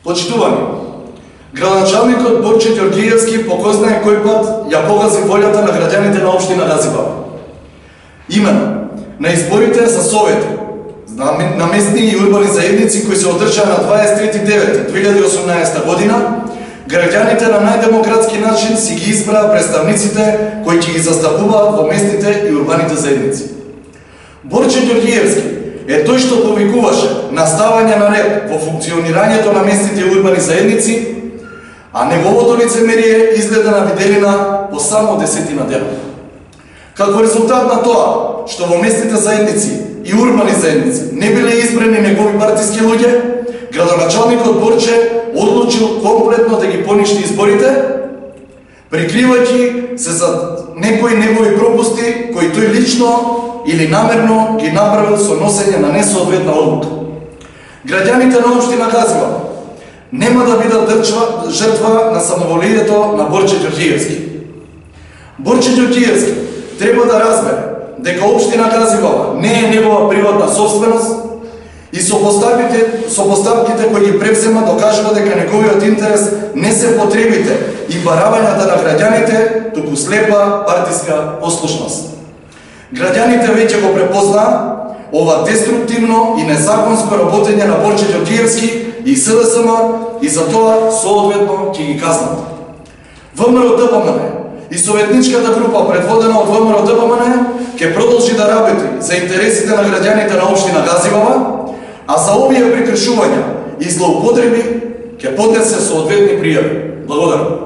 Почитувани, градоначалникот Борче Ѓорѓиевски по кој знае кој пат ја погази волјата на граѓаните на општина Газибала. Именно, на изборите за совети, на местни и урбани заедници кои се одржаа на 23.9.2018 година, граѓаните на најдемократски начин си ги избраа представниците кои ќе ги застапуваат во местните и урбаните заедници. Борче Ѓорѓиевски е тој што повикуваше наставање на ред во функционирањето на местните и урбани заедници, а неговото лицемерие изгледа на виделина по само 10 дена. Како резултат на тоа што во местните заедници и урбани заедници не биле избрани негови партиски луѓе, градоначалникот Борче одлучил комплетно да ги поништи изборите, прикривајќи се за некои негови пропусти кои тој лично или намерно ги направил со носење на несоодветна одлука. Граѓаните на општина Газибала нема да бидат жртва на самоволието на Борче Ѓорѓиевски. Борче Ѓорѓиевски треба да разбере дека општина Газибала не е негова приватна собственост и со поставките кои ги превзема докажува дека неговиот интерес не се потребите и баравањата на граѓаните, туку слепа партиска послушност. Граѓаните веќе го препознаа ова деструктивно и незаконско работење на Борче Ѓорѓиевски и СДСМ и за тоа соодветно ќе ги казнат. ВМРО-ДПМН и советничката група предводена од ВМРО-ДПМН ќе продолжи да работи за интересите на граѓаните на општина Газибала, а за овие прекршувања и злоупотреби ќе поднесе соодветни пријави. Благодарам.